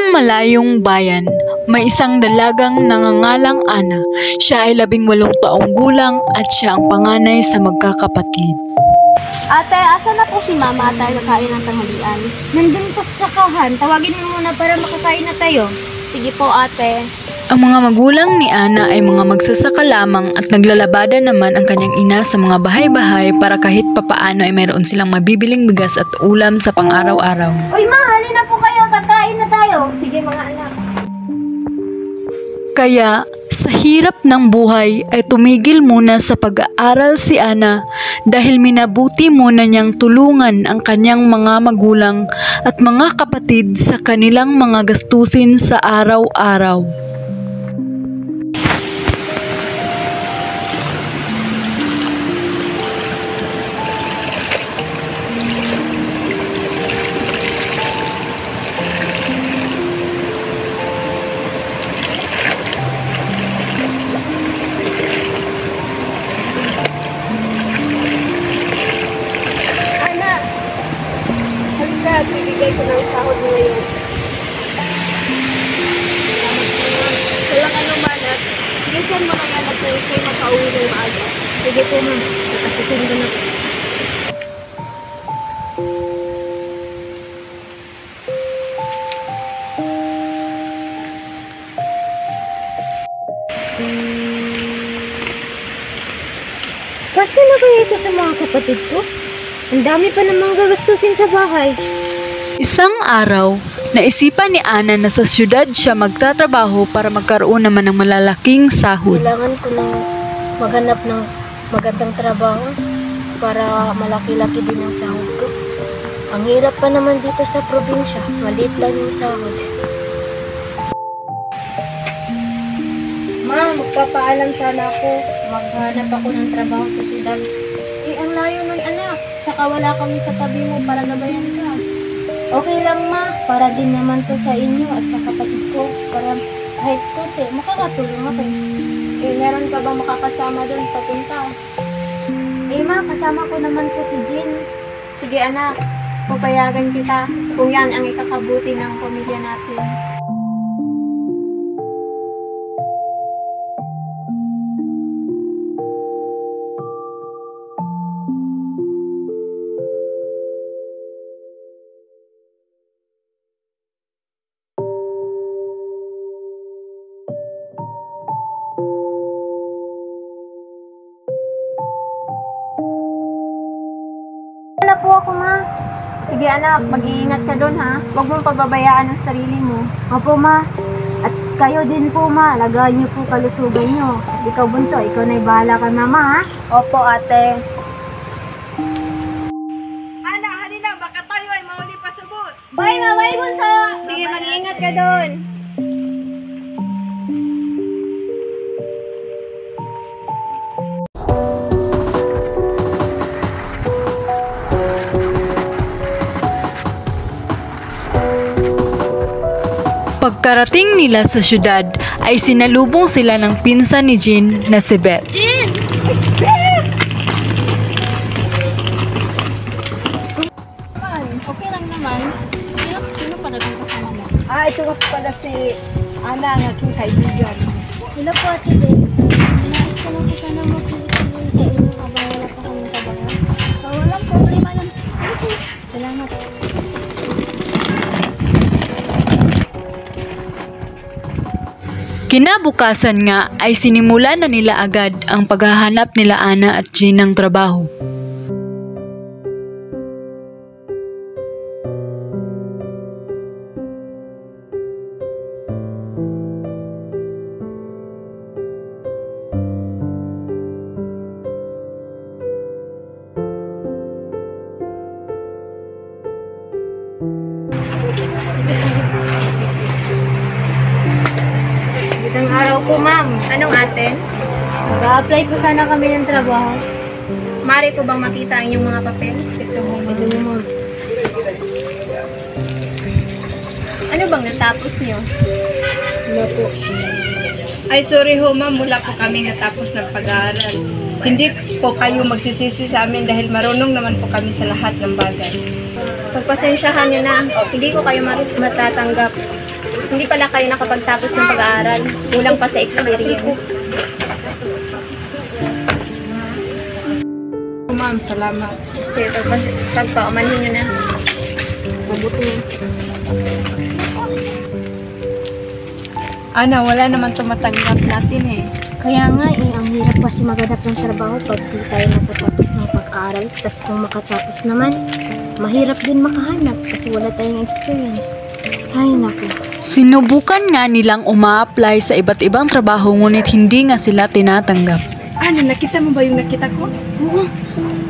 isang malayong bayan, may isang dalagang nangangalang Ana. Siya ay 18 taong gulang at siya ang panganay sa magkakapatid. Ate, asa na po si Mama at tayo kakain ng tanghalian? Nandun po sa sakahan. Tawagin mo muna para makakain na tayo. Sige po, ate. Ang mga magulang ni Ana ay mga magsasaka lamang at naglalabada naman ang kanyang ina sa mga bahay-bahay para kahit papaano ay mayroon silang mabibiling bigas at ulam sa pang-araw-araw. Uy, ma, halina po kayo. Kakain na tayo. Sige, mga anak. Kaya sa hirap ng buhay ay tumigil muna sa pag-aaral si Ana dahil minabuti muna niyang tulungan ang kanyang mga magulang at mga kapatid sa kanilang mga gastusin sa araw-araw. Bibigay ko ng sahod mo ngayon. Walang anuman at bilisan mo na yan at kayo makauwi ng maaga. Sige po, ma. Natapusin ko na po. Kasya na kaya ito sa mga kapatid ko? Ang dami pa namang gagastusin sa bahay. Isang araw, naisipan ni Ana na sa syudad siya magtatrabaho para magkaroon naman ng malalaking sahod. Kailangan ko nang maghanap ng magandang trabaho para malaki-laki din ang sahod ko. Ang hirap pa naman dito sa probinsya. Maliit lang yung sahod. Ma, magpapaalam sana ako. Maghanap ako ng trabaho sa syudad. Ang layo nun, anak. Tsaka wala kami sa tabi mo para gabayan ka. Okay lang, ma. Para din naman to sa inyo at sa kapatid ko. Para kahit konti, makakatulong ako. Meron ka bang makakasama doon papunta? Ma, kasama ko naman po si Jean. Sige, anak. Papayagan kita kung yan ang ikakabuti ng pamilya natin. Wala po ako, ma. Sige, anak. Mag-iingat ka doon, ha? Huwag mong pababayaan ang sarili mo. Opo, ma. At kayo din po, ma. Alagaan niyo po kalusugan niyo. Ikaw, Bunso. Ikaw na'y bahala kay mama, ha? Opo, ate. Ana, halina, baka tayo ay mauli pa sa bus. Bye, ma. Bye, Bunso. Sige, mag-iingat ka doon. Pagkarating nila sa syudad ay sinalubong sila ng pinsan ni Jean na si Beth. Jean! Okay lang naman. Sino pa nagkakasama mo? Ito nga pala si Ana, ang aking kaibigan. Hello po, Ate Beth. Nais ko lang po sana magkikituloy sa inyo habang wala pa kami trabaho. Walang problema yan. Salamat. Kinabukasan nga ay sinimulan na nila agad ang paghahanap nila Ana at Jean ng trabaho. Magandang araw po, ma'am. Anong ate? Mag-a-apply po sana kami ng trabaho. Mari ko bang makita ang iyong mga papel? Ito mo, ma'am. Ano bang natapos niyo? Wala po. Ay, sorry ho ma'am, wala po kami natapos ng pag-aaral. Hindi po kayo magsisisi sa amin dahil marunong naman po kami sa lahat ng bagay. Pagpasensyahan niyo na. Hindi ko kayo matatanggap. Hindi pala kayo nakapagtapos ng pag-aaral. Kulang pa sa experience. Ma'am, salamat. Sige, pagpaumanhin nyo na. Mabuti. Ana, wala naman tumatanggap natin eh. Kaya nga ang hirap kasi maghanap ng trabaho pag di tayo nakatapos ng pag-aaral. Tapos kung makatapos naman, mahirap din makahanap kasi wala tayong experience. Ay, naku. Sinubukan nga nilang uma-apply sa iba't ibang trabaho ngunit hindi nga sila tinatanggap. Ano, nakita mo ba yung nakita ko? Oo,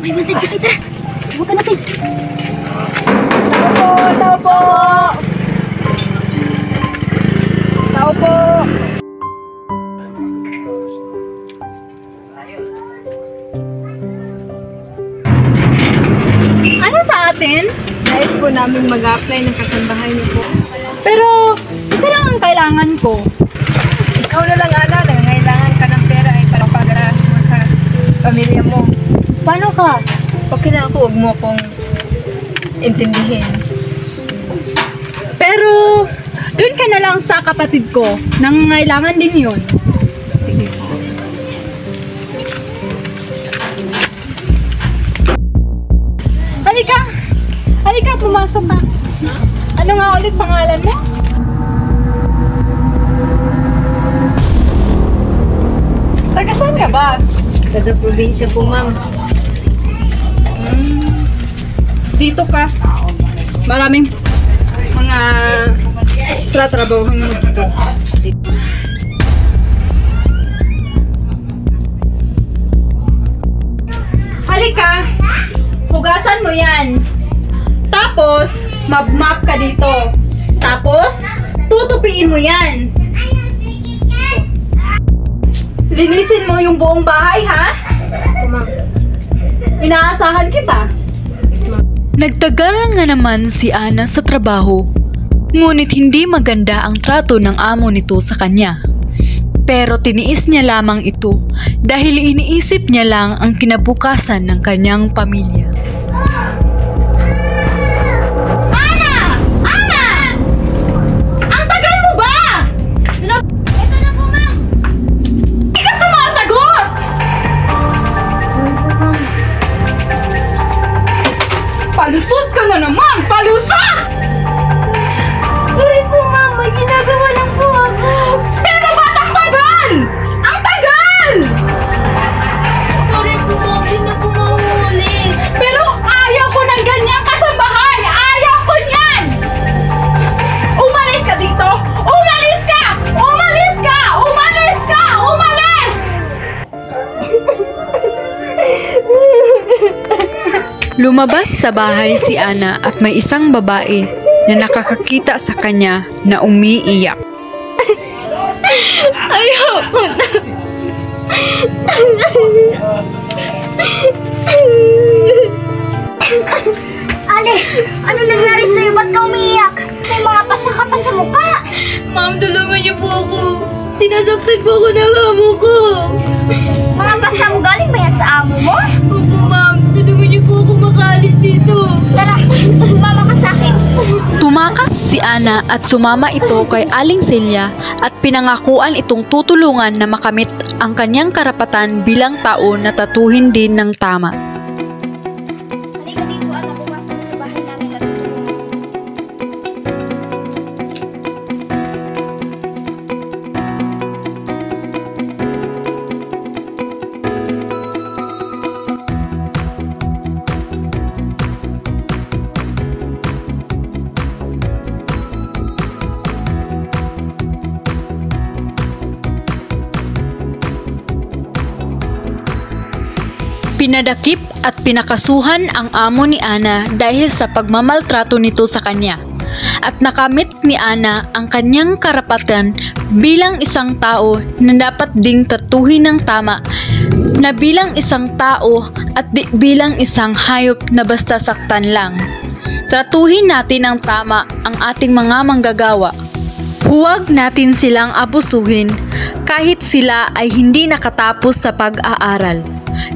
may bantay kasi. Tara, subukan natin. Tao po! Tao po! Ano sa atin? Nais po namin mag-apply ng kasambahay niyo po. Pero isa lang ang kailangan ko. Ikaw na lang, Ana, nangangailangan ka ng pera ay para pag-aralan mo sa pamilya mo. Paano ka? Okay na ako, huwag mo akong intindihin. Pero doon ka na lang sa kapatid ko. Nangangailangan din yun. Sige po. Halika! Halika, pumasok ka. Ano nga ulit pangalan mo? Taga saan ka ba? Taga-probinsya po, ma'am. Dito ka. Maraming mga tratrabahuhan mo dito. Halika! Hugasan mo yan. Tapos, map ka dito. Tapos, tutupiin mo yan. Linisin mo yung buong bahay, ha? Ma'am. Inaasahan kita. Nagtagal nga naman si Ana sa trabaho. Ngunit hindi maganda ang trato ng amo nito sa kanya. Pero tiniis niya lamang ito dahil iniisip niya lang ang kinabukasan ng kanyang pamilya. Palusot ka na naman! Palusot! Sorry po, ma'am. May ginagawa lang po ako. Pero ba't ang tagal? Ang tagal! Sorry po, ma'am. Hindi na po mahuli. Pero ayaw ko ng ganyang kasambahay! Ayaw ko niyan! Umalis ka dito! Umalis ka! Umalis ka! Umalis ka! Umalis! Lumabas sa bahay si Ana at may isang babae na nakakakita sa kanya na umiiyak. Ayoko na. Ale, ano nangyari sa'yo? Ba't ka umiiyak? May mga pasa ka pa sa mukha. Ma'am, tulungan niyo po ako. Sinasaktan po ako ng amo ko. Mga pasa mo, galing ba yan sa amo mo? Opo, ma'am. Tulungan niyo po ako makaalis dito. Tara, sumama ka sa akin. Tumakas si Ana at sumama ito kay Aling Celia at pinangakuan itong tutulungan na makamit ang kanyang karapatan bilang tao na tatuhin din ng tama. Halika dito, anak. Pumasok sa bahay namin at tutulungan. Pinadakip at pinakasuhan ang amo ni Ana dahil sa pagmamaltrato nito sa kanya. At nakamit ni Ana ang kanyang karapatan bilang isang tao na dapat ding tatuhin ng tama, na bilang isang tao at di bilang isang hayop na basta saktan lang. Tratuhin natin ng tama ang ating mga manggagawa. Huwag natin silang abusuhin kahit sila ay hindi nakatapos sa pag-aaral.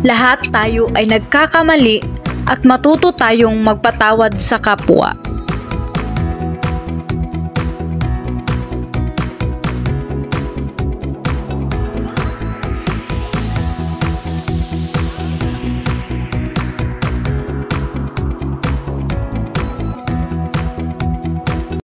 Lahat tayo ay nagkakamali at matuto tayong magpatawad sa kapwa.